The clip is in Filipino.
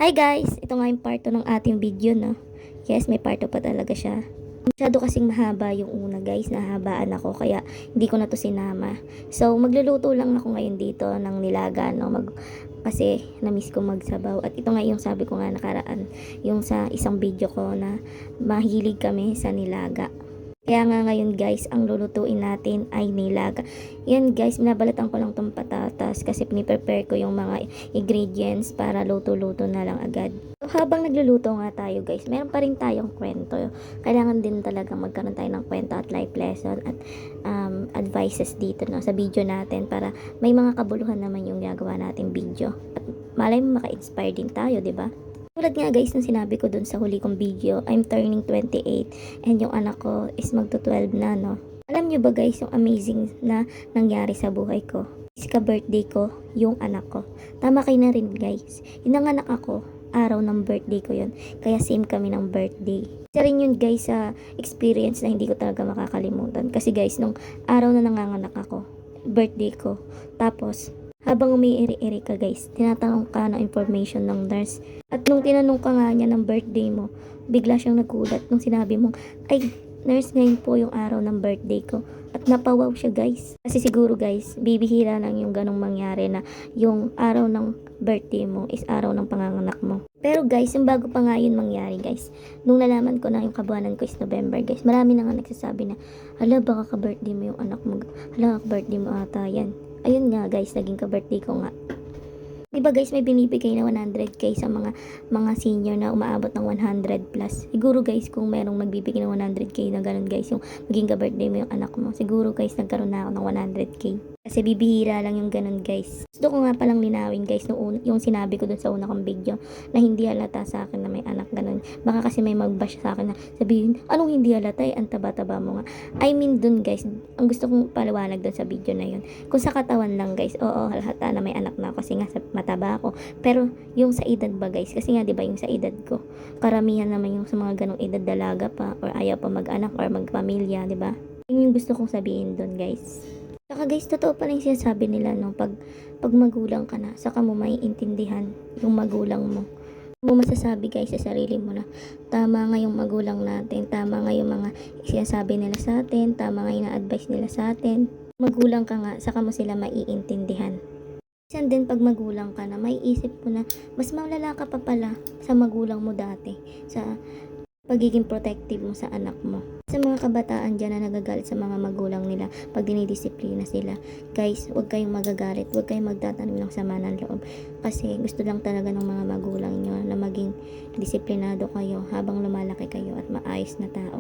Hi guys! Ito nga yung part 2 ng ating video, no? Yes, may part 2 pa talaga siya. Masyado kasing mahaba yung una guys, nahabaan ako kaya hindi ko na to sinama. So, magluluto lang ako ngayon dito ng nilaga, no? Kasi na-miss ko magsabaw. At ito nga yung sabi ko nga nakaraan, yung sa isang video ko na mahilig kami sa nilaga. Kaya nga ngayon guys, ang lulutuin natin ay nilaga. Yan guys, binabalatan ko lang tong patatas kasi piniprepare ko yung mga ingredients para luto-luto na lang agad. So, habang nagluluto nga tayo guys, meron pa rin tayong kwento. Kailangan din talaga magkaroon tayo ng kwento at life lesson at advices dito, no, sa video natin para may mga kabuluhan naman yung gagawa nating video. At malay mo maka-inspire din tayo, di ba? Tulad nga guys nung sinabi ko dun sa huli kong video, I'm turning 28 and yung anak ko is magto-12 na, no. Alam nyo ba guys yung amazing na nangyari sa buhay ko? Is ka-birthday ko yung anak ko. Tama kayo na rin guys. Inanganak ako, araw ng birthday ko yun. Kaya same kami ng birthday. Isa rin yun guys sa experience na hindi ko talaga makakalimutan. Kasi guys, nung araw na nanganganak ako, birthday ko. Tapos, habang umiiri-iri ka guys, tinatanong ka ng information ng nurse. At nung tinanong ka nga niya ng birthday mo, bigla siyang nagulat nung sinabi mong, ay, nurse, ngayon po yung araw ng birthday ko. At napawaw siya guys. Kasi siguro guys, bibihira lang yung ganong mangyari na yung araw ng birthday mo is araw ng panganganak mo. Pero guys, yung bago pa nga yun mangyari guys, nung nalaman ko na yung kabuanan ko is November guys, marami na nga nagsasabi na, hala baka ka-birthday mo yung anak mo, hala ka-birthday mo ata yan. Ayun nga guys, naging ka-birthday ko nga. Diba guys, may binibigay na 100k sa mga senior na umaabot ng 100 plus. Siguro guys, kung merong magbibigay ng 100k na ganun guys, yung maging ka-birthday mo yung anak mo, siguro guys, nagkaroon na ako ng 100k. Kasi bibihira lang yung ganun guys. Gusto ko nga palang linawin guys, yung sinabi ko dun sa una kong video, na hindi halata sa akin na may anak ganun. Baka kasi may mag-bash sa akin na sabihin, anong hindi halata, ang taba-taba mo nga. I mean dun guys, ang gusto kong paliwanag dun sa video na yun. Kung sa katawan lang guys, oo, halata na may anak na ako kasi nga mataba ako. Pero yung sa edad ba guys, kasi nga diba yung sa edad ko, karamihan naman yung sa mga ganong edad dalaga pa, or ayaw pa mag-anak or magpamilya, diba? Yun yung gusto kong sabihin dun guys. Saka guys, totoo pala yung sinasabi nila, no, pag magulang ka na, saka mo maiintindihan yung magulang mo. Mo masasabi guys sa sarili mo na tama nga yung magulang natin, tama nga yung mga sinasabi nila sa atin, tama nga yung advice nila sa atin. Magulang ka nga, saka mo sila maiintindihan. Minsan din pag magulang ka na, may isip mo na mas malala ka pa pala sa magulang mo dati, sa pagiging protective mo sa anak mo. Sa mga kabataan dyan na nagagalit sa mga magulang nila pag dinidisiplina sila, guys, huwag kayong magagalit, huwag kayong magtatanim ng sama ng loob. Kasi gusto lang talaga ng mga magulang nyo na maging disiplinado kayo habang lumalaki kayo at maayos na tao.